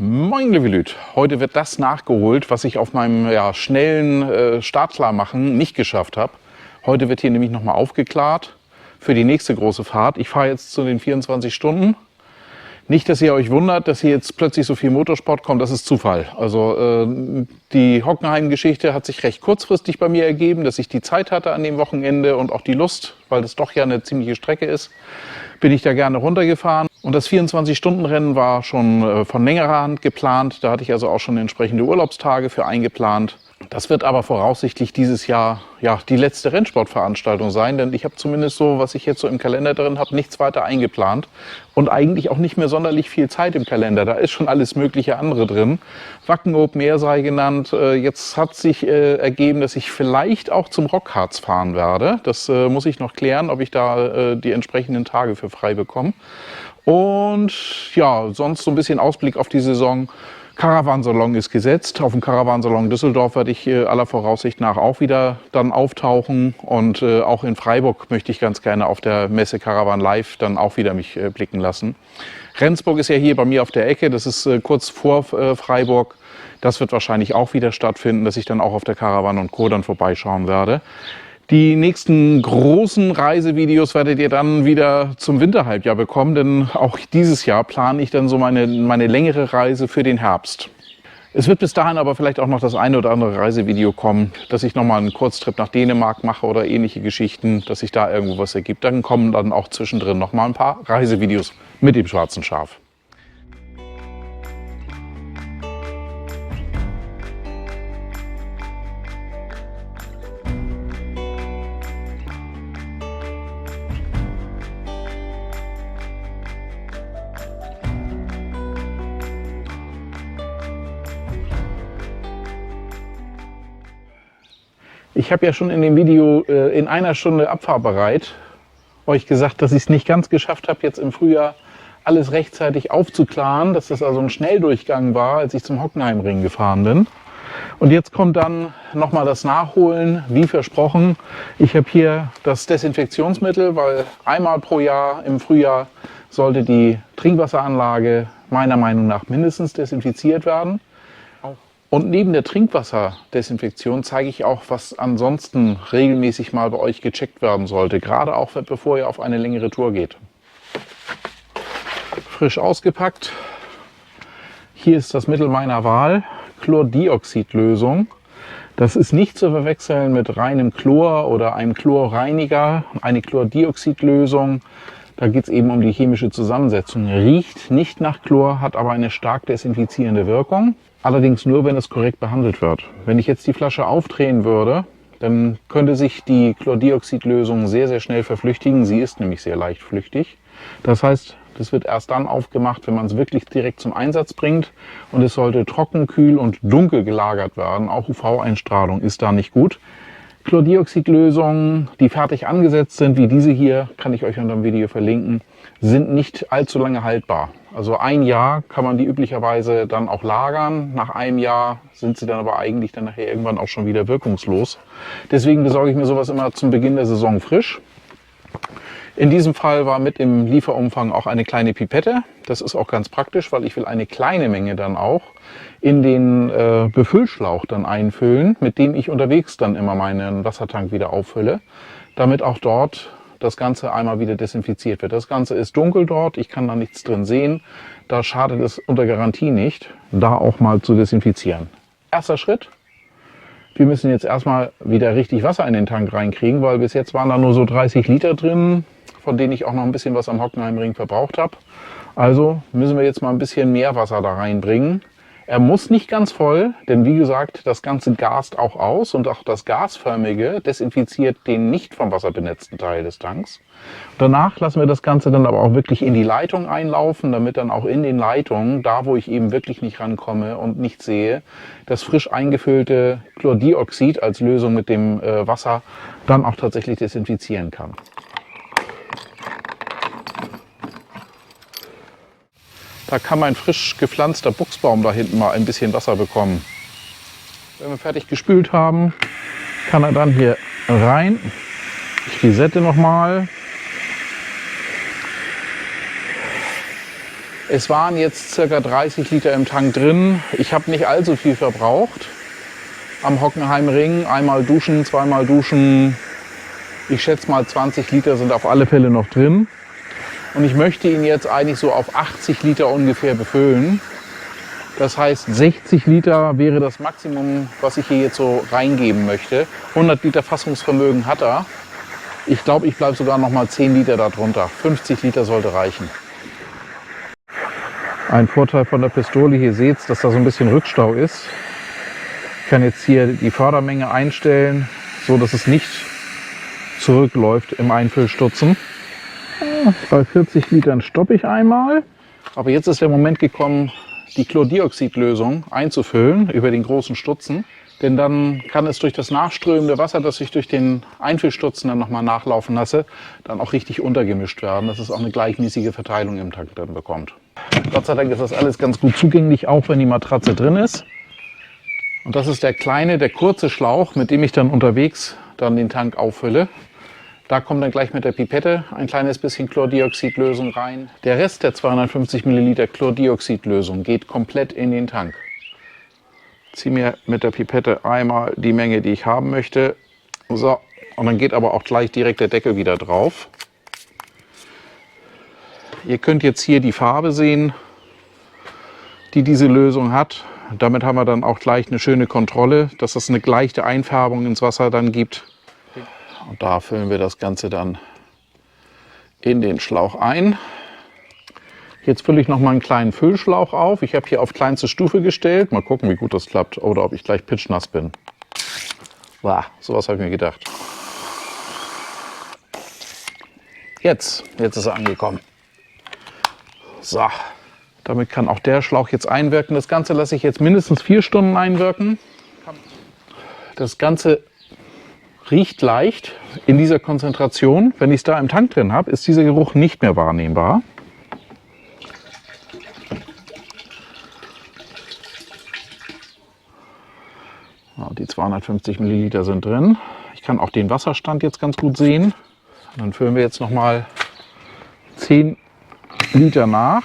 Moin liebe Lüt, heute wird das nachgeholt, was ich auf meinem schnellen Startklarmachen nicht geschafft habe. Heute wird hier nämlich nochmal aufgeklärt für die nächste große Fahrt. Ich fahre jetzt zu den 24 Stunden. Nicht, dass ihr euch wundert, dass hier jetzt plötzlich so viel Motorsport kommt, das ist Zufall. Also die Hockenheim-Geschichte hat sich recht kurzfristig bei mir ergeben, dass ich die Zeit hatte an dem Wochenende und auch die Lust, weil das doch ja eine ziemliche Strecke ist, bin ich da gerne runtergefahren. Und das 24-Stunden-Rennen war schon von längerer Hand geplant. Da hatte ich also auch schon entsprechende Urlaubstage für eingeplant. Das wird aber voraussichtlich dieses Jahr die letzte Rennsportveranstaltung sein, denn ich habe zumindest so, was ich jetzt so im Kalender drin habe, nichts weiter eingeplant und eigentlich auch nicht mehr sonderlich viel Zeit im Kalender. Da ist schon alles mögliche andere drin. Wacken Open Air sei genannt. Jetzt hat sich ergeben, dass ich vielleicht auch zum Rockharz fahren werde. Das muss ich noch klären, ob ich da die entsprechenden Tage für frei bekomme. Und ja, sonst so ein bisschen Ausblick auf die Saison. Caravansalon ist gesetzt. Auf dem Caravansalon Düsseldorf werde ich aller Voraussicht nach auch wieder dann auftauchen. Und auch in Freiburg möchte ich ganz gerne auf der Messe Caravan Live dann auch wieder mich blicken lassen. Rendsburg ist ja hier bei mir auf der Ecke. Das ist kurz vor Freiburg. Das wird wahrscheinlich auch wieder stattfinden, dass ich dann auch auf der Caravan und Co. dann vorbeischauen werde. Die nächsten großen Reisevideos werdet ihr dann wieder zum Winterhalbjahr bekommen, denn auch dieses Jahr plane ich dann so meine längere Reise für den Herbst. Es wird bis dahin aber vielleicht auch noch das eine oder andere Reisevideo kommen, dass ich nochmal einen Kurztrip nach Dänemark mache oder ähnliche Geschichten, dass sich da irgendwo was ergibt. Dann kommen dann auch zwischendrin nochmal ein paar Reisevideos mit dem schwarzen Schaf. Ich habe ja schon in dem Video in einer Stunde abfahrbereit euch gesagt, dass ich es nicht ganz geschafft habe, jetzt im Frühjahr alles rechtzeitig aufzuklaren, dass das also ein Schnelldurchgang war, als ich zum Hockenheimring gefahren bin. Und jetzt kommt dann nochmal das Nachholen, wie versprochen. Ich habe hier das Desinfektionsmittel, weil einmal pro Jahr im Frühjahr sollte die Trinkwasseranlage meiner Meinung nach mindestens desinfiziert werden. Und neben der Trinkwasserdesinfektion zeige ich auch, was ansonsten regelmäßig mal bei euch gecheckt werden sollte, gerade auch bevor ihr auf eine längere Tour geht. Frisch ausgepackt. Hier ist das Mittel meiner Wahl, Chlordioxidlösung. Das ist nicht zu verwechseln mit reinem Chlor oder einem Chlorreiniger. Eine Chlordioxidlösung, da geht es eben um die chemische Zusammensetzung. Riecht nicht nach Chlor, hat aber eine stark desinfizierende Wirkung. Allerdings nur, wenn es korrekt behandelt wird. Wenn ich jetzt die Flasche aufdrehen würde, dann könnte sich die Chlordioxidlösung sehr, sehr schnell verflüchtigen. Sie ist nämlich sehr leicht flüchtig. Das heißt, das wird erst dann aufgemacht, wenn man es wirklich direkt zum Einsatz bringt. Und es sollte trocken, kühl und dunkel gelagert werden. Auch UV-Einstrahlung ist da nicht gut. Chlordioxidlösungen, die fertig angesetzt sind, wie diese hier, kann ich euch unter dem Video verlinken, sind nicht allzu lange haltbar. Also ein Jahr kann man die üblicherweise dann auch lagern. Nach einem Jahr sind sie dann aber eigentlich dann nachher irgendwann auch schon wieder wirkungslos. Deswegen besorge ich mir sowas immer zum Beginn der Saison frisch. In diesem Fall war mit im Lieferumfang auch eine kleine Pipette. Das ist auch ganz praktisch, weil ich will eine kleine Menge dann auch in den Befüllschlauch dann einfüllen, mit dem ich unterwegs dann immer meinen Wassertank wieder auffülle, damit auch dort das Ganze einmal wieder desinfiziert wird. Das Ganze ist dunkel dort, ich kann da nichts drin sehen. Da schadet es unter Garantie nicht, da auch mal zu desinfizieren. Erster Schritt. Wir müssen jetzt erstmal wieder richtig Wasser in den Tank reinkriegen, weil bis jetzt waren da nur so 30 Liter drin, von denen ich auch noch ein bisschen was am Hockenheimring verbraucht habe. Also müssen wir jetzt mal ein bisschen mehr Wasser da reinbringen. Er muss nicht ganz voll, denn wie gesagt, das Ganze gast auch aus und auch das gasförmige desinfiziert den nicht vom Wasser benetzten Teil des Tanks. Danach lassen wir das Ganze dann aber auch wirklich in die Leitung einlaufen, damit dann auch in den Leitungen, da wo ich eben wirklich nicht rankomme und nichts sehe, das frisch eingefüllte Chlordioxid als Lösung mit dem Wasser dann auch tatsächlich desinfizieren kann. Da kann mein frisch gepflanzter Buchsbaum da hinten mal ein bisschen Wasser bekommen. Wenn wir fertig gespült haben, kann er dann hier rein. Ich resette nochmal. Es waren jetzt ca. 30 Liter im Tank drin. Ich habe nicht allzu viel verbraucht. Am Hockenheimring einmal duschen, zweimal duschen. Ich schätze mal 20 Liter sind auf alle Fälle noch drin. Und ich möchte ihn jetzt eigentlich so auf 80 Liter ungefähr befüllen. Das heißt, 60 Liter wäre das Maximum, was ich hier jetzt so reingeben möchte. 100 Liter Fassungsvermögen hat er. Ich glaube, ich bleibe sogar noch mal 10 Liter darunter. 50 Liter sollte reichen. Ein Vorteil von der Pistole, hier seht ihr, dass da so ein bisschen Rückstau ist. Ich kann jetzt hier die Fördermenge einstellen, so dass es nicht zurückläuft im Einfüllstutzen. Bei 40 Litern stoppe ich einmal. Aber jetzt ist der Moment gekommen, die Chlordioxidlösung einzufüllen über den großen Stutzen. Denn dann kann es durch das nachströmende Wasser, das ich durch den Einfüllstutzen dann nochmal nachlaufen lasse, dann auch richtig untergemischt werden, dass es auch eine gleichmäßige Verteilung im Tank dann bekommt. Gott sei Dank ist das alles ganz gut zugänglich, auch wenn die Matratze drin ist. Und das ist der kleine, der kurze Schlauch, mit dem ich dann unterwegs dann den Tank auffülle. Da kommt dann gleich mit der Pipette ein kleines bisschen Chlordioxidlösung rein. Der Rest der 250 Milliliter Chlordioxidlösung geht komplett in den Tank. Ziehe mir mit der Pipette einmal die Menge, die ich haben möchte. So, und dann geht aber auch gleich direkt der Deckel wieder drauf. Ihr könnt jetzt hier die Farbe sehen, die diese Lösung hat. Damit haben wir dann auch gleich eine schöne Kontrolle, dass es eine leichte Einfärbung ins Wasser dann gibt. Und da füllen wir das Ganze dann in den Schlauch ein. Jetzt fülle ich noch mal einen kleinen Füllschlauch auf. Ich habe hier auf kleinste Stufe gestellt. Mal gucken, wie gut das klappt oder ob ich gleich pitschnass bin. Wow, sowas habe ich mir gedacht. Jetzt ist er angekommen. So, damit kann auch der Schlauch jetzt einwirken. Das Ganze lasse ich jetzt mindestens 4 Stunden einwirken. Das Ganze riecht leicht in dieser Konzentration. Wenn ich es da im Tank drin habe, ist dieser Geruch nicht mehr wahrnehmbar. Die 250 Milliliter sind drin. Ich kann auch den Wasserstand jetzt ganz gut sehen. Dann füllen wir jetzt noch mal 10 Liter nach.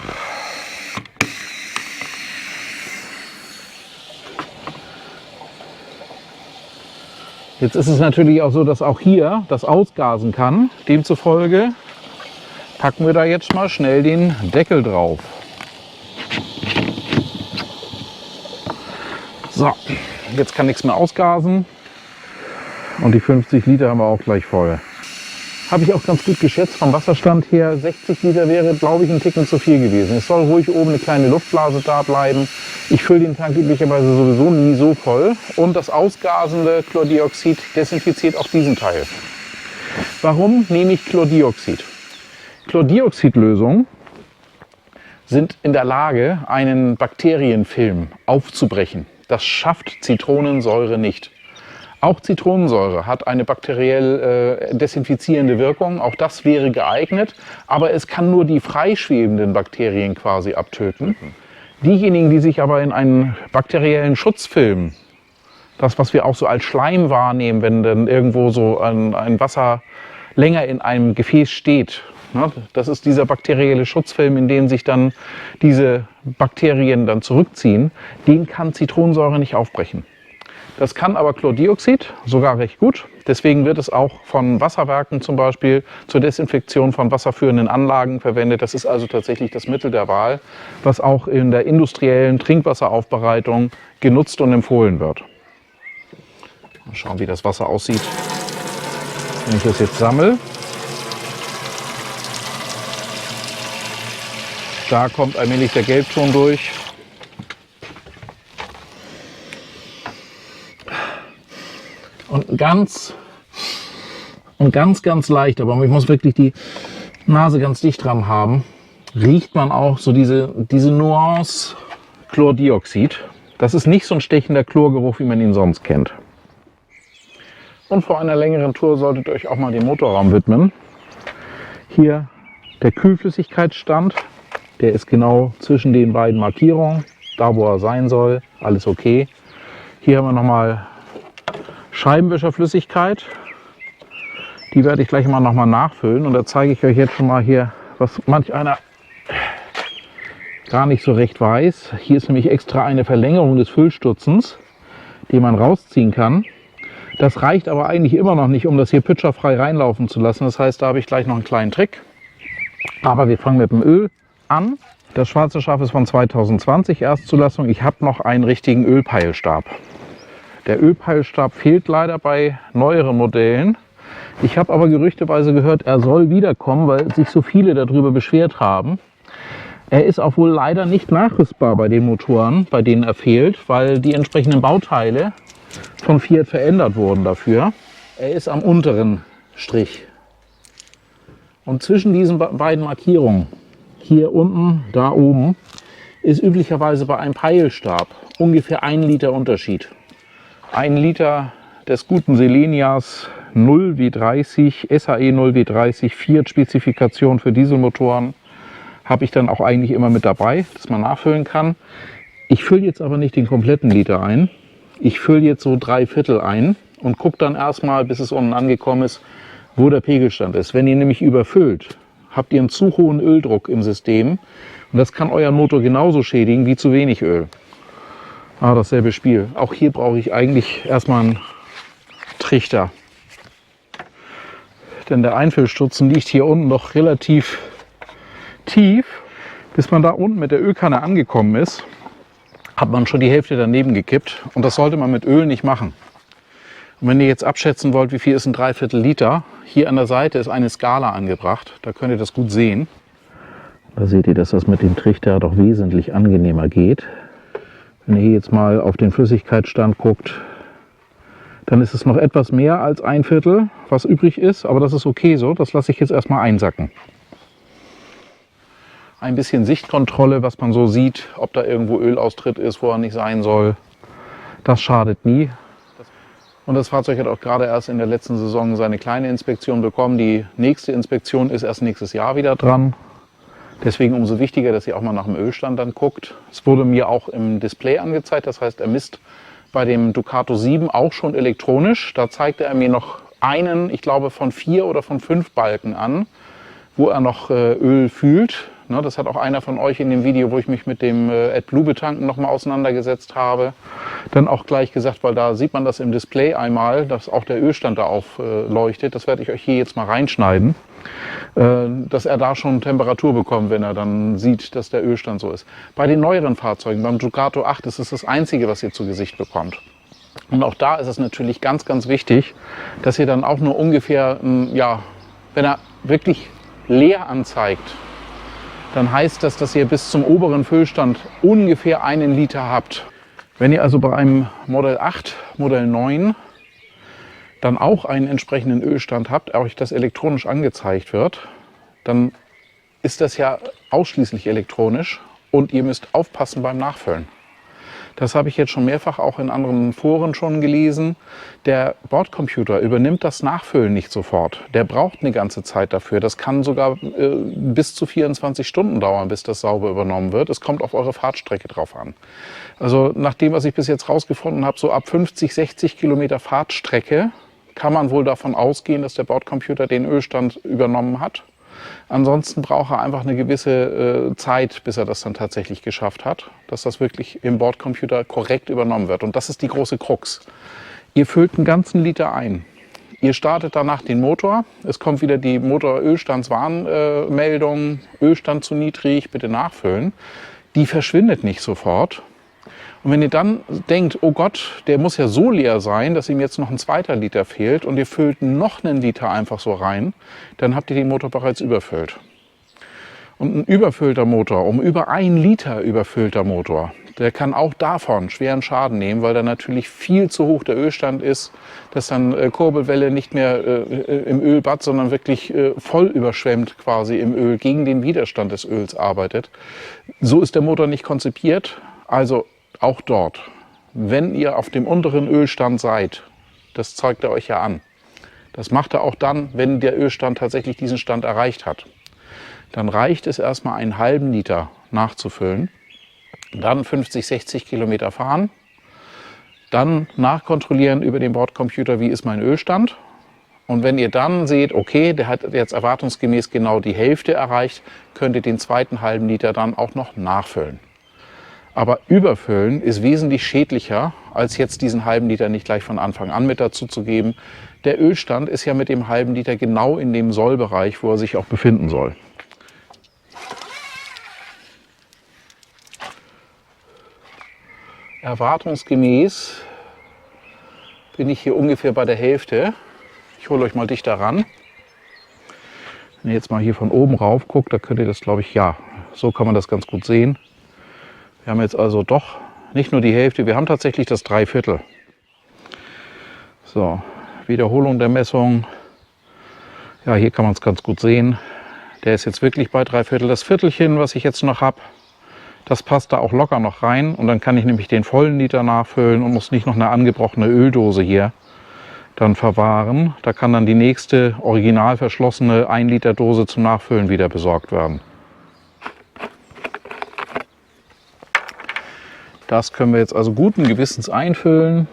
Jetzt ist es natürlich auch so, dass auch hier das ausgasen kann. Demzufolge packen wir da jetzt mal schnell den Deckel drauf. So, jetzt kann nichts mehr ausgasen und die 50 Liter haben wir auch gleich voll. Habe ich auch ganz gut geschätzt vom Wasserstand her. 60 Liter wäre, glaube ich, ein Ticken zu viel gewesen. Es soll ruhig oben eine kleine Luftblase da bleiben. Ich fülle den Tank üblicherweise sowieso nie so voll. Und das ausgasende Chlordioxid desinfiziert auch diesen Teil. Warum nehme ich Chlordioxid? Chlordioxidlösungen sind in der Lage, einen Bakterienfilm aufzubrechen. Das schafft Zitronensäure nicht. Auch Zitronensäure hat eine bakteriell desinfizierende Wirkung. Auch das wäre geeignet. Aber es kann nur die freischwebenden Bakterien quasi abtöten. Diejenigen, die sich aber in einen bakteriellen Schutzfilm, das was wir auch so als Schleim wahrnehmen, wenn dann irgendwo so ein Wasser länger in einem Gefäß steht, ne, das ist dieser bakterielle Schutzfilm, in den sich dann diese Bakterien dann zurückziehen, den kann Zitronensäure nicht aufbrechen. Das kann aber Chlordioxid sogar recht gut. Deswegen wird es auch von Wasserwerken zum Beispiel zur Desinfektion von wasserführenden Anlagen verwendet. Das ist also tatsächlich das Mittel der Wahl, was auch in der industriellen Trinkwasseraufbereitung genutzt und empfohlen wird. Mal schauen, wie das Wasser aussieht, wenn ich das jetzt sammle. Da kommt allmählich der Gelbton durch. Und ganz leicht, aber ich muss wirklich die Nase ganz dicht dran haben, riecht man auch so diese Nuance Chlordioxid. Das ist nicht so ein stechender Chlorgeruch, wie man ihn sonst kennt. Und vor einer längeren Tour solltet ihr euch auch mal dem Motorraum widmen. Hier der Kühlflüssigkeitsstand, der ist genau zwischen den beiden Markierungen, da wo er sein soll, alles okay. Hier haben wir nochmal Scheibenwischerflüssigkeit, die werde ich gleich mal noch mal nachfüllen und da zeige ich euch jetzt schon mal hier, was manch einer gar nicht so recht weiß. Hier ist nämlich extra eine Verlängerung des Füllstutzens, die man rausziehen kann. Das reicht aber eigentlich immer noch nicht, um das hier pitcherfrei reinlaufen zu lassen. Das heißt, da habe ich gleich noch einen kleinen Trick. Aber wir fangen mit dem Öl an. Das schwarze Schaf ist von 2020 Erstzulassung. Ich habe noch einen richtigen Ölpeilstab. Der Ölpeilstab fehlt leider bei neueren Modellen. Ich habe aber gerüchteweise gehört, er soll wiederkommen, weil sich so viele darüber beschwert haben. Er ist auch wohl leider nicht nachrüstbar bei den Motoren, bei denen er fehlt, weil die entsprechenden Bauteile von Fiat verändert wurden dafür. Er ist am unteren Strich. Und zwischen diesen beiden Markierungen, hier unten, da oben, ist üblicherweise bei einem Peilstab ungefähr 1 Liter Unterschied. 1 Liter des guten Selenias 0W30, SAE 0W30, Fiat-Spezifikation für Dieselmotoren habe ich dann auch eigentlich immer mit dabei, dass man nachfüllen kann. Ich fülle jetzt aber nicht den kompletten Liter ein. Ich fülle jetzt so 3/4 ein und gucke dann erstmal, bis es unten angekommen ist, wo der Pegelstand ist. Wenn ihr nämlich überfüllt, habt ihr einen zu hohen Öldruck im System und das kann euren Motor genauso schädigen wie zu wenig Öl. Dasselbe Spiel. Auch hier brauche ich eigentlich erstmal einen Trichter. Denn der Einfüllstutzen liegt hier unten noch relativ tief. Bis man da unten mit der Ölkanne angekommen ist, hat man schon die Hälfte daneben gekippt. Und das sollte man mit Öl nicht machen. Und wenn ihr jetzt abschätzen wollt, wie viel ist ein 3/4 Liter, hier an der Seite ist eine Skala angebracht. Da könnt ihr das gut sehen. Da seht ihr, dass das mit dem Trichter doch wesentlich angenehmer geht. Wenn ihr hier jetzt mal auf den Flüssigkeitsstand guckt, dann ist es noch etwas mehr als 1/4, was übrig ist. Aber das ist okay so. Das lasse ich jetzt erstmal einsacken. Ein bisschen Sichtkontrolle, was man so sieht, ob da irgendwo Ölaustritt ist, wo er nicht sein soll. Das schadet nie. Und das Fahrzeug hat auch gerade erst in der letzten Saison seine kleine Inspektion bekommen. Die nächste Inspektion ist erst nächstes Jahr wieder dran. Deswegen umso wichtiger, dass ihr auch mal nach dem Ölstand dann guckt. Es wurde mir auch im Display angezeigt. Das heißt, er misst bei dem Ducato 7 auch schon elektronisch. Da zeigte er mir noch einen, ich glaube von 4 oder von 5 Balken an, wo er noch Öl fühlt. Das hat auch einer von euch in dem Video, wo ich mich mit dem AdBlue-Betanken nochmal auseinandergesetzt habe, dann auch gleich gesagt, weil da sieht man das im Display einmal, dass auch der Ölstand da aufleuchtet. Das werde ich euch hier jetzt mal reinschneiden, dass er da schon Temperatur bekommt, wenn er dann sieht, dass der Ölstand so ist. Bei den neueren Fahrzeugen, beim Ducato 8, ist es das Einzige, was ihr zu Gesicht bekommt. Und auch da ist es natürlich ganz, ganz wichtig, dass ihr dann auch nur ungefähr, ja, wenn er wirklich leer anzeigt, dann heißt das, dass ihr bis zum oberen Füllstand ungefähr 1 Liter habt. Wenn ihr also bei einem Modell 8, Modell 9 dann auch einen entsprechenden Ölstand habt, euch das elektronisch angezeigt wird, dann ist das ja ausschließlich elektronisch und ihr müsst aufpassen beim Nachfüllen. Das habe ich jetzt schon mehrfach auch in anderen Foren schon gelesen. Der Bordcomputer übernimmt das Nachfüllen nicht sofort. Der braucht eine ganze Zeit dafür. Das kann sogar bis zu 24 Stunden dauern, bis das sauber übernommen wird. Es kommt auf eure Fahrtstrecke drauf an. Also nach dem, was ich bis jetzt rausgefunden habe, so ab 50, 60 Kilometer Fahrtstrecke kann man wohl davon ausgehen, dass der Bordcomputer den Ölstand übernommen hat. Ansonsten braucht er einfach eine gewisse Zeit, bis er das dann tatsächlich geschafft hat, dass das wirklich im Bordcomputer korrekt übernommen wird. Und das ist die große Krux. Ihr füllt einen ganzen Liter ein. Ihr startet danach den Motor. Es kommt wieder die Motor-Ölstandswarnmeldung, Ölstand zu niedrig, bitte nachfüllen. Die verschwindet nicht sofort. Und wenn ihr dann denkt, oh Gott, der muss ja so leer sein, dass ihm jetzt noch ein 2. Liter fehlt und ihr füllt noch einen Liter einfach so rein, dann habt ihr den Motor bereits überfüllt. Und ein überfüllter Motor, um über 1 Liter überfüllter Motor, der kann auch davon schweren Schaden nehmen, weil da natürlich viel zu hoch der Ölstand ist, dass dann Kurbelwelle nicht mehr im Ölbad, sondern wirklich voll überschwemmt quasi im Öl, gegen den Widerstand des Öls arbeitet. So ist der Motor nicht konzipiert. Also auch dort, wenn ihr auf dem unteren Ölstand seid, das zeigt er euch ja an. Das macht er auch dann, wenn der Ölstand tatsächlich diesen Stand erreicht hat. Dann reicht es erstmal einen halben Liter nachzufüllen, dann 50, 60 Kilometer fahren, dann nachkontrollieren über den Bordcomputer, wie ist mein Ölstand. Und wenn ihr dann seht, okay, der hat jetzt erwartungsgemäß genau die Hälfte erreicht, könnt ihr den zweiten halben Liter dann auch noch nachfüllen. Aber überfüllen ist wesentlich schädlicher, als jetzt diesen halben Liter nicht gleich von Anfang an mit dazu zu geben. Der Ölstand ist ja mit dem halben Liter genau in dem Sollbereich, wo er sich auch befinden soll. Erwartungsgemäß bin ich hier ungefähr bei der Hälfte. Ich hole euch mal dichter ran. Wenn ihr jetzt mal hier von oben rauf guckt, da könnt ihr das, glaube ich, ja, so kann man das ganz gut sehen. Wir haben jetzt also doch nicht nur die Hälfte, wir haben tatsächlich das Dreiviertel. So, Wiederholung der Messung. Ja, hier kann man es ganz gut sehen. Der ist jetzt wirklich bei Dreiviertel. Das Viertelchen, was ich jetzt noch habe, das passt da auch locker noch rein. Und dann kann ich nämlich den vollen Liter nachfüllen und muss nicht noch eine angebrochene Öldose hier dann verwahren. Da kann dann die nächste original verschlossene 1 Liter Dose zum Nachfüllen wieder besorgt werden. Das können wir jetzt also guten Gewissens einfüllen,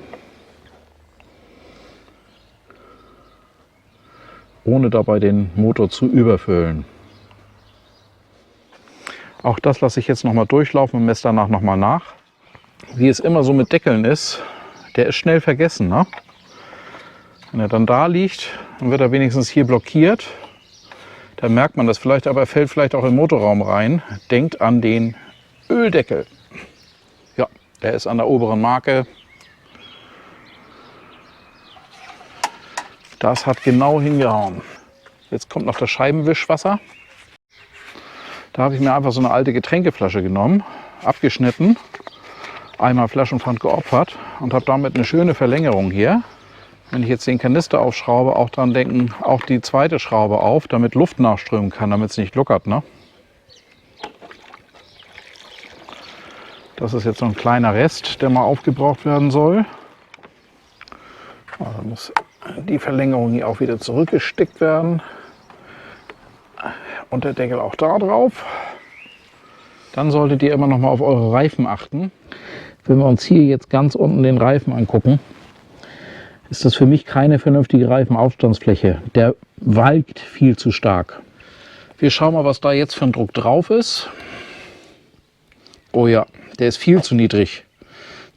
ohne dabei den Motor zu überfüllen. Auch das lasse ich jetzt noch mal durchlaufen und messe danach noch mal nach. Wie es immer so mit Deckeln ist, der ist schnell vergessen, ne? Wenn er dann da liegt, dann wird er wenigstens hier blockiert. Dann merkt man das vielleicht, aber er fällt vielleicht auch im Motorraum rein. Denkt an den Öldeckel. Ja, der ist an der oberen Marke. Das hat genau hingehauen. Jetzt kommt noch das Scheibenwischwasser. Da habe ich mir einfach so eine alte Getränkeflasche genommen, abgeschnitten, einmal Flaschenpfand geopfert und habe damit eine schöne Verlängerung hier. Wenn ich jetzt den Kanister aufschraube, auch dran denken, auch die zweite Schraube auf, damit Luft nachströmen kann, damit es nicht gluckert, ne? Das ist jetzt so ein kleiner Rest, der mal aufgebraucht werden soll. Da muss die Verlängerung hier auch wieder zurückgestickt werden. Und der Deckel auch da drauf. Dann solltet ihr immer noch mal auf eure Reifen achten. Wenn wir uns hier jetzt ganz unten den Reifen angucken, ist das für mich keine vernünftige Reifenaufstandsfläche. Der walkt viel zu stark. Wir schauen mal, was da jetzt für ein Druck drauf ist. Oh ja, der ist viel zu niedrig.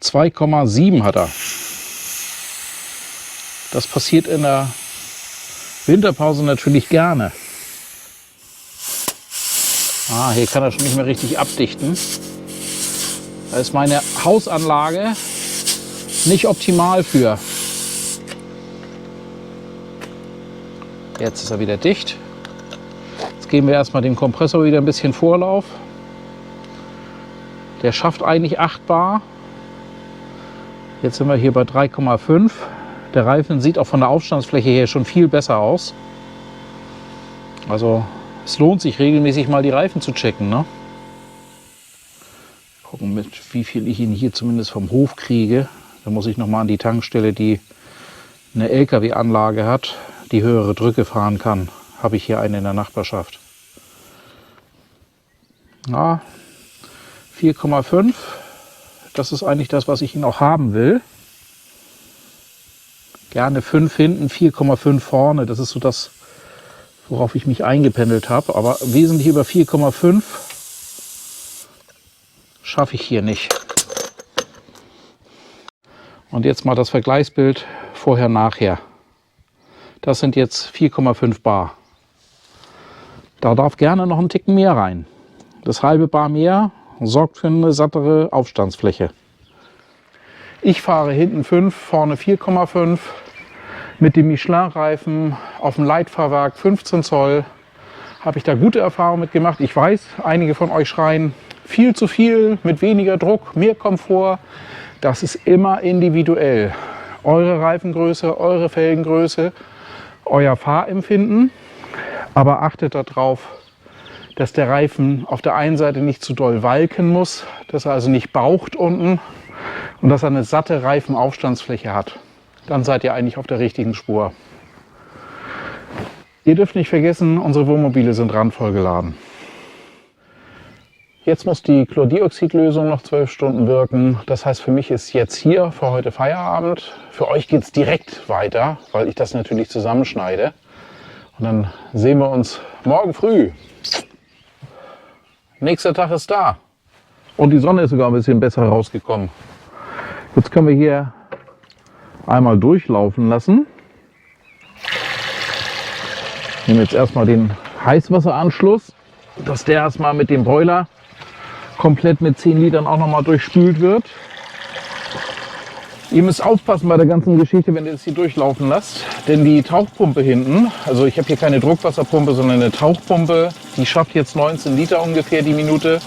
2,7 hat er. Das passiert in der Winterpause natürlich gerne. Hier kann er schon nicht mehr richtig abdichten. Da ist meine Hausanlage nicht optimal für. Jetzt ist er wieder dicht. Jetzt geben wir erstmal dem Kompressor wieder ein bisschen Vorlauf. Der schafft eigentlich 8 Bar. Jetzt sind wir hier bei 3,5. Der Reifen sieht auch von der Aufstandsfläche her schon viel besser aus. Also es lohnt sich regelmäßig mal die Reifen zu checken, ne? Gucken, mit wie viel ich ihn hier zumindest vom Hof kriege. Da muss ich noch mal an die Tankstelle, die eine LKW-Anlage hat, die höhere Drücke fahren kann. Habe ich hier eine in der Nachbarschaft. Ja, 4,5. Das ist eigentlich das, was ich ihn auch haben will. Gerne 5 hinten, 4,5 vorne. Das ist so das, worauf ich mich eingependelt habe. Aber wesentlich über 4,5 schaffe ich hier nicht. Und jetzt mal das Vergleichsbild vorher-nachher. Das sind jetzt 4,5 Bar. Da darf gerne noch ein Ticken mehr rein. Das halbe Bar mehr sorgt für eine sattere Aufstandsfläche. Ich fahre hinten 5, vorne 4,5. Mit dem Michelin-Reifen auf dem Leitfahrwerk 15 Zoll habe ich da gute Erfahrungen mit gemacht. Ich weiß, einige von euch schreien, viel zu viel, mit weniger Druck, mehr Komfort. Das ist immer individuell. Eure Reifengröße, eure Felgengröße, euer Fahrempfinden. Aber achtet darauf, dass der Reifen auf der einen Seite nicht zu doll walken muss, dass er also nicht baucht unten und dass er eine satte Reifenaufstandsfläche hat. Dann seid ihr eigentlich auf der richtigen Spur. Ihr dürft nicht vergessen, unsere Wohnmobile sind randvoll geladen. Jetzt muss die Chlordioxidlösung noch 12 Stunden wirken. Das heißt, für mich ist jetzt hier für heute Feierabend. Für euch geht es direkt weiter, weil ich das natürlich zusammenschneide. Und dann sehen wir uns morgen früh. Nächster Tag ist da. Und die Sonne ist sogar ein bisschen besser rausgekommen. Jetzt können wir hier einmal durchlaufen lassen. Ich nehme jetzt erstmal den Heißwasseranschluss, dass der erstmal mit dem Boiler komplett mit 10 Litern auch nochmal durchspült wird. Ihr müsst aufpassen bei der ganzen Geschichte, wenn ihr das hier durchlaufen lasst, denn die Tauchpumpe hinten, also ich habe hier keine Druckwasserpumpe, sondern eine Tauchpumpe, die schafft jetzt 19 Liter ungefähr die Minute,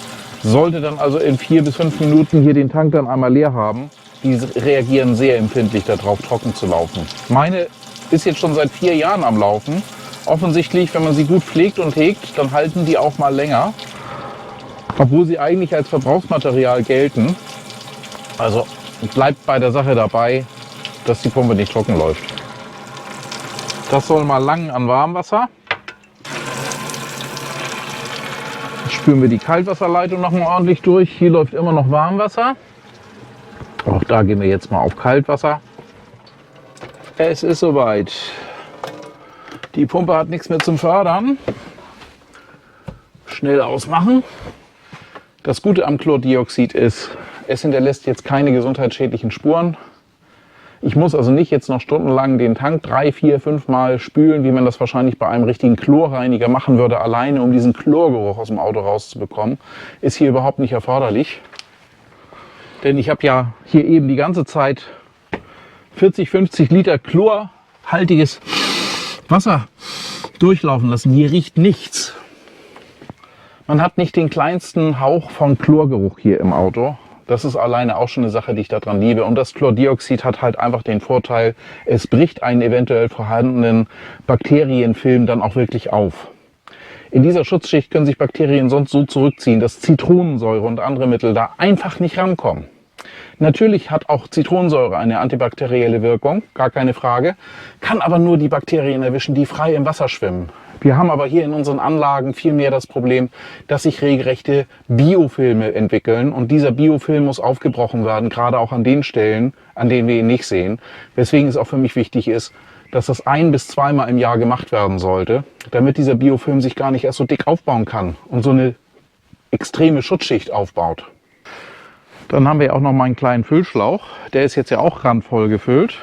sollte dann also in 4 bis 5 Minuten hier den Tank dann einmal leer haben. Die reagieren sehr empfindlich darauf, trocken zu laufen. Meine ist jetzt schon seit 4 Jahren am Laufen. Offensichtlich, wenn man sie gut pflegt und hegt, dann halten die auch mal länger, obwohl sie eigentlich als Verbrauchsmaterial gelten. Also bleibt bei der Sache dabei, dass die Pumpe nicht trocken läuft. Das soll mal lang an Warmwasser. Jetzt spülen wir die Kaltwasserleitung noch mal ordentlich durch. Hier läuft immer noch Warmwasser. Auch da gehen wir jetzt mal auf Kaltwasser. Es ist soweit. Die Pumpe hat nichts mehr zum Fördern. Schnell ausmachen. Das Gute am Chlordioxid ist, es hinterlässt jetzt keine gesundheitsschädlichen Spuren. Ich muss also nicht jetzt noch stundenlang den Tank 3, 4, 5 Mal spülen, wie man das wahrscheinlich bei einem richtigen Chlorreiniger machen würde, alleine um diesen Chlorgeruch aus dem Auto rauszubekommen. Ist hier überhaupt nicht erforderlich. Denn ich habe ja hier eben die ganze Zeit 40, 50 Liter chlorhaltiges Wasser durchlaufen lassen. Hier riecht nichts. Man hat nicht den kleinsten Hauch von Chlorgeruch hier im Auto. Das ist alleine auch schon eine Sache, die ich daran liebe. Und das Chlordioxid hat halt einfach den Vorteil, es bricht einen eventuell vorhandenen Bakterienfilm dann auch wirklich auf. In dieser Schutzschicht können sich Bakterien sonst so zurückziehen, dass Zitronensäure und andere Mittel da einfach nicht rankommen. Natürlich hat auch Zitronensäure eine antibakterielle Wirkung, gar keine Frage, kann aber nur die Bakterien erwischen, die frei im Wasser schwimmen. Wir haben aber hier in unseren Anlagen vielmehr das Problem, dass sich regelrechte Biofilme entwickeln und dieser Biofilm muss aufgebrochen werden, gerade auch an den Stellen, an denen wir ihn nicht sehen. Weswegen es auch für mich wichtig ist, dass das 1- bis 2-mal im Jahr gemacht werden sollte, damit dieser Biofilm sich gar nicht erst so dick aufbauen kann und so eine extreme Schutzschicht aufbaut. Dann haben wir auch noch mal einen kleinen Füllschlauch. Der ist jetzt ja auch randvoll gefüllt.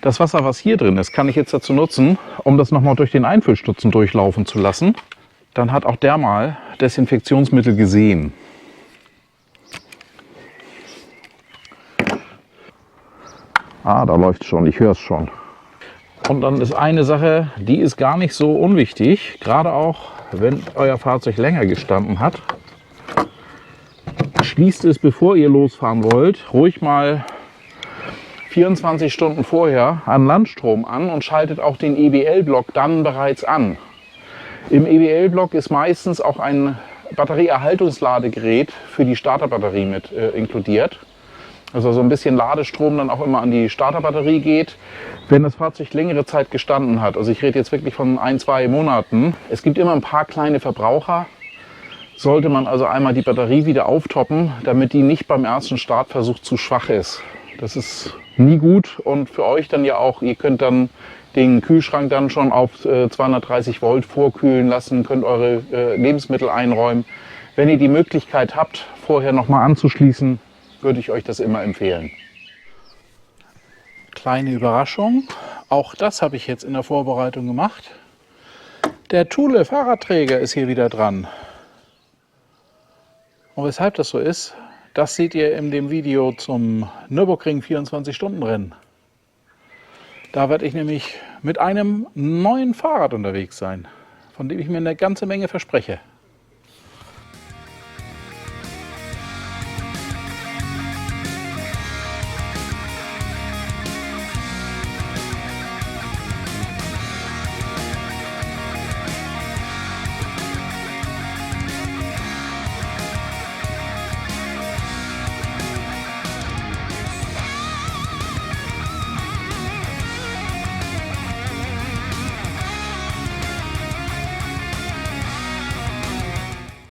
Das Wasser, was hier drin ist, kann ich jetzt dazu nutzen, um das noch mal durch den Einfüllstutzen durchlaufen zu lassen. Dann hat auch der mal Desinfektionsmittel gesehen. Ah, da läuft es schon, ich höre es schon. Und dann ist eine Sache, die ist gar nicht so unwichtig, gerade auch, wenn euer Fahrzeug länger gestanden hat. Schließt es, bevor ihr losfahren wollt, ruhig mal 24 Stunden vorher an Landstrom an und schaltet auch den EBL-Block dann bereits an. Im EBL-Block ist meistens auch ein Batterieerhaltungsladegerät für die Starterbatterie mit inkludiert. Also so ein bisschen Ladestrom dann auch immer an die Starterbatterie geht, wenn das Fahrzeug längere Zeit gestanden hat. Also ich rede jetzt wirklich von 1, 2 Monaten. Es gibt immer ein paar kleine Verbraucher. Sollte man also einmal die Batterie wieder auftoppen, damit die nicht beim ersten Startversuch zu schwach ist. Das ist nie gut und für euch dann ja auch, ihr könnt dann den Kühlschrank dann schon auf 230 Volt vorkühlen lassen, könnt eure Lebensmittel einräumen. Wenn ihr die Möglichkeit habt, vorher nochmal anzuschließen, würde ich euch das immer empfehlen. Kleine Überraschung, auch das habe ich jetzt in der Vorbereitung gemacht. Der Thule Fahrradträger ist hier wieder dran. Und weshalb das so ist, das seht ihr in dem Video zum Nürburgring 24-Stunden-Rennen. Da werde ich nämlich mit einem neuen Fahrrad unterwegs sein, von dem ich mir eine ganze Menge verspreche.